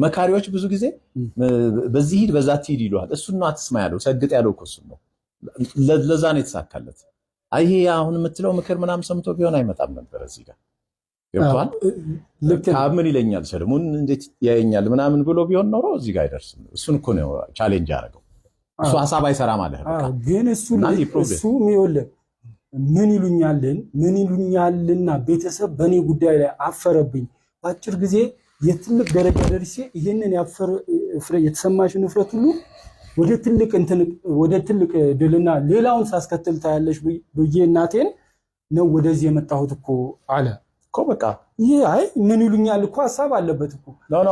መካሪዎች ብዙ ጊዜ በዚህ ሂድ በዛ ትሂድ ይሉሃል። እሱን ነው አትስማ ያለው። ሰግጥ ያለው እኮ እሱን ነው። ለዛ ነው የተሳካለት። ይሄ አሁን የምትለው ምክር ምናምን ሰምቶ ቢሆን አይመጣም ነበር እዚህ ጋር ገብቷል። ምን ይለኛል ሰለሞን እንዴት ያየኛል ምናምን ብሎ ቢሆን ኖሮ እዚህ ጋር አይደርስም። እሱን እኮ ነው ቻሌንጅ ያደረገው። እሱ ሐሳብ አይሰራ ማለት ነው። ግን እሱ የሚወለ ምን ይሉኛልና ቤተሰብ በእኔ ጉዳይ ላይ አፈረብኝ። በአጭር ጊዜ የትልቅ ደረጃ ደርሼ ይህንን የተሰማሽን እፍረት ሁሉ ወደ ትልቅ ድልና ሌላውን ሳስከትል ታያለሽ ብዬ እናቴን ነው ወደዚህ የመጣሁት እኮ አለ እኮ። በቃ ይሄ ምን ይሉኛል እኮ ሐሳብ አለበት እኮ። ኖ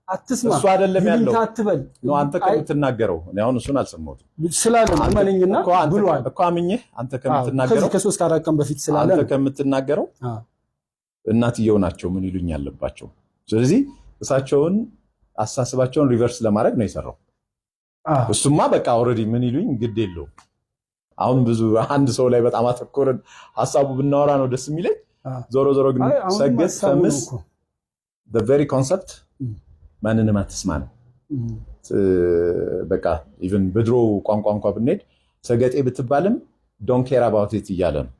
አትስማ፣ እሱ አይደለም ያለው አትበል ነው አንተ ከምትናገረው። እኔ አሁን እሱን አልሰማሁትም ስላለ ማለኝና ብሏል እኮ አምኜ አንተ ከምትናገረው ከ3 4 ቀን በፊት ስላለ አንተ ከምትናገረው እናትየው ናቸው ምን ይሉኝ አለባቸው። ስለዚህ እሳቸውን አሳስባቸውን ሪቨርስ ለማድረግ ነው የሰራው። እሱማ በቃ ኦልሬዲ ምን ይሉኝ ግድ የለውም። አሁን ብዙ አንድ ሰው ላይ በጣም አተኮረን ሐሳቡ ብናወራ ነው ደስ የሚለኝ። ዞሮ ግን ሰገጥ ፈምስ the very concept ማንንም አትስማ ነው። በቃ ኢቭን በድሮ ቋንቋ እንኳን ብንሄድ ሰገጤ ብትባልም don't care about it እያለ ነው።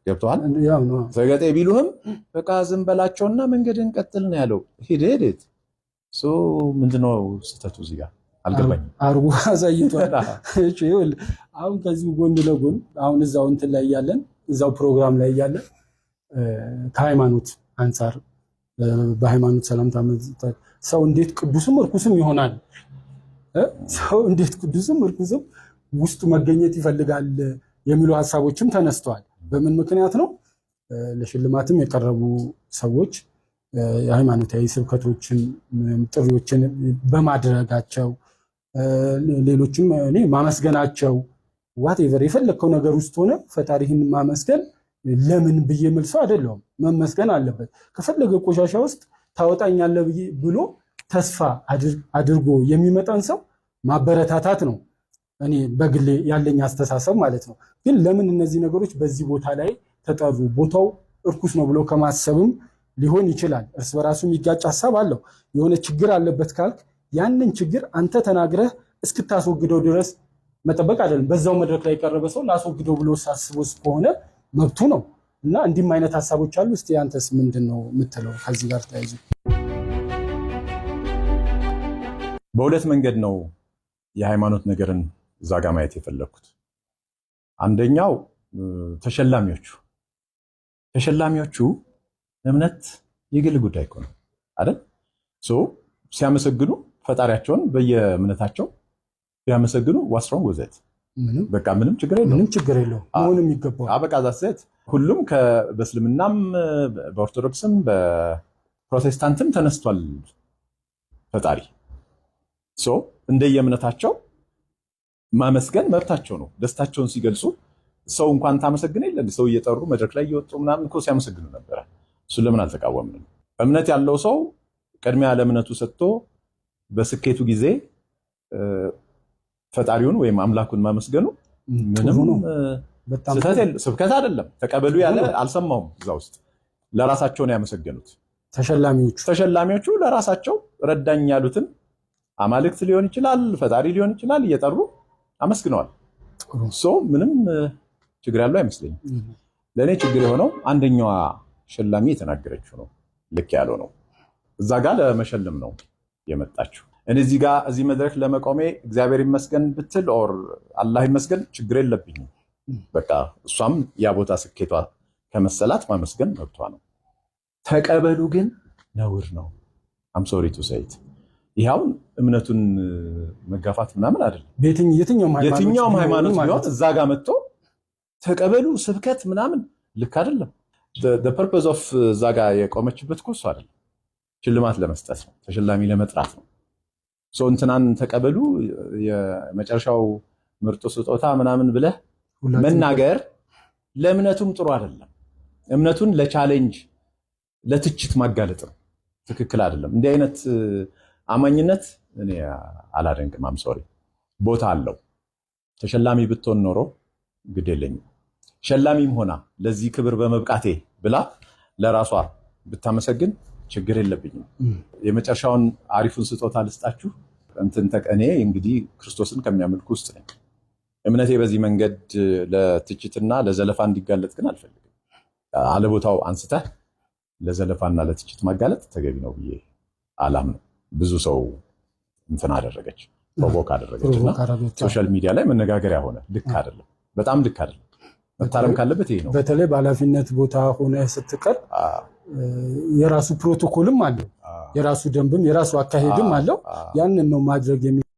ገብቷል። ሰገጤ ቢሉህም በቃ ዝም በላቸውና መንገድን ቀጥል ነው ያለው። ሂደት ሶ ምንድነው ስተቱ እዚህ ጋር አልገባኝም። አርጉ አሳይቷል። እሺ ይኸውል አሁን ከዚህ ጎን ለጎን አሁን እዛው እንትን ላይ ያለን እዛው ፕሮግራም ላይ ያለን ከሃይማኖት አንፃር በሃይማኖት ሰላምታ ሰው እንዴት ቅዱስም እርኩስም ይሆናል? ሰው እንዴት ቅዱስም እርኩስም ውስጡ መገኘት ይፈልጋል የሚሉ ሐሳቦችም ተነስተዋል። በምን ምክንያት ነው? ለሽልማትም የቀረቡ ሰዎች የሃይማኖታዊ ስብከቶችን ጥሪዎችን በማድረጋቸው ሌሎችም እኔ ማመስገናቸው ዋትኤቨር የፈለከው ነገር ውስጥ ሆነ ፈጣሪህን ማመስገን ለምን ብዬ መልሰው አይደለም። መመስገን አለበት። ከፈለገ ቆሻሻ ውስጥ ታወጣኛለህ ብሎ ተስፋ አድርጎ የሚመጣን ሰው ማበረታታት ነው እኔ በግሌ ያለኝ አስተሳሰብ ማለት ነው። ግን ለምን እነዚህ ነገሮች በዚህ ቦታ ላይ ተጠሩ? ቦታው እርኩስ ነው ብሎ ከማሰብም ሊሆን ይችላል። እርስ በራሱ የሚጋጭ ሐሳብ አለው። የሆነ ችግር አለበት ካልክ ያንን ችግር አንተ ተናግረህ እስክታስወግደው ድረስ መጠበቅ አይደለም። በዛው መድረክ ላይ የቀረበ ሰው ላስወግደው ብሎ ሳስቦስ ከሆነ መብቱ ነው። እና እንዲህም አይነት ሐሳቦች አሉ። እስቲ አንተስ ምንድነው የምትለው ከዚህ ጋር ተያይዞ? በሁለት መንገድ ነው የሃይማኖት ነገርን እዛ ጋር ማየት የፈለኩት። አንደኛው ተሸላሚዎቹ እምነት የግል ጉዳይ እኮ ነው አይደል? ሲያመሰግኑ ፈጣሪያቸውን በየእምነታቸው ቢያመሰግኑ what's wrong with it? በቃ ምንም ችግር የለውም። መሆንም ይገባዋል። በቃ ዛት ሁሉም በእስልምናም በኦርቶዶክስም በፕሮቴስታንትም ተነስቷል ፈጣሪ። እንደየእምነታቸው ማመስገን መብታቸው ነው። ደስታቸውን ሲገልጹ ሰው እንኳን ታመሰግነ የለ ሰው እየጠሩ መድረክ ላይ እየወጡ ምናምን እኮ ሲያመሰግኑ ነበረ። እሱ ለምን አልተቃወምንም? እምነት ያለው ሰው ቅድሚያ ለእምነቱ ሰጥቶ በስኬቱ ጊዜ ፈጣሪውን ወይም አምላኩን ማመስገኑ ምንም ስብከት አይደለም። ተቀበሉ ያለ አልሰማሁም። እዛ ውስጥ ለራሳቸው ነው ያመሰገኑት ተሸላሚዎቹ ለራሳቸው ረዳኝ ያሉትን አማልክት ሊሆን ይችላል ፈጣሪ ሊሆን ይችላል እየጠሩ አመስግነዋል። ምንም ችግር ያለው አይመስለኝም። ለእኔ ችግር የሆነው አንደኛዋ ሸላሚ የተናገረችው ነው ልክ ያለው ነው። እዛ ጋር ለመሸለም ነው የመጣችው። እኔ እዚህ መድረክ ለመቆሜ እግዚአብሔር ይመስገን ብትል ኦር አላህ ይመስገን ችግር የለብኝም። በቃ እሷም ያ ቦታ ስኬቷ ከመሰላት ማመስገን መብቷ ነው። ተቀበሉ ግን ነውር ነው። I'm sorry to say it። ይሄውን እምነቱን መጋፋት ምናምን አይደለም። የትኛውም ሃይማኖት ቢሆን እዛ ጋር መጥቶ ተቀበሉ ስብከት ምናምን ልክ አይደለም። the purpose of እዛ ጋር የቆመችበት እኮ እሱ አይደለም። ሽልማት ለመስጠት ነው፣ ተሸላሚ ለመጥራት ነው። እንትናን ተቀበሉ የመጨረሻው ምርጡ ስጦታ ምናምን ብለህ መናገር ለእምነቱም ጥሩ አይደለም። እምነቱን ለቻሌንጅ ለትችት ማጋለጥ ነው፣ ትክክል አይደለም። እንዲህ አይነት አማኝነት እኔ አላደንቅም። I'm sorry ቦታ አለው። ተሸላሚ ብትሆን ኖሮ ግድ የለኝም። ሸላሚም ሆና ለዚህ ክብር በመብቃቴ ብላ ለራሷ ብታመሰግን ችግር የለብኝም። የመጨረሻውን አሪፉን ስጦታ ልስጣችሁ። እኔ እንግዲህ ክርስቶስን ከሚያመልኩ ውስጥ ነኝ። እምነቴ በዚህ መንገድ ለትችትና ለዘለፋ እንዲጋለጥ ግን አልፈልግም። አለቦታው አንስተህ ለዘለፋና ለትችት ማጋለጥ ተገቢ ነው ብዬ አላምንም። ብዙ ሰው እንትን አደረገች፣ ፕሮቮክ አደረገችና ሶሻል ሚዲያ ላይ መነጋገሪያ ሆነ። ልክ አይደለም፣ በጣም ልክ አይደለም። መታረም ካለበት ይሄ ነው። በተለይ በኃላፊነት ቦታ ሆነ ስትቀር የራሱ ፕሮቶኮልም አለው፣ የራሱ ደንብም የራሱ አካሄድም አለው። ያንን ነው ማድረግ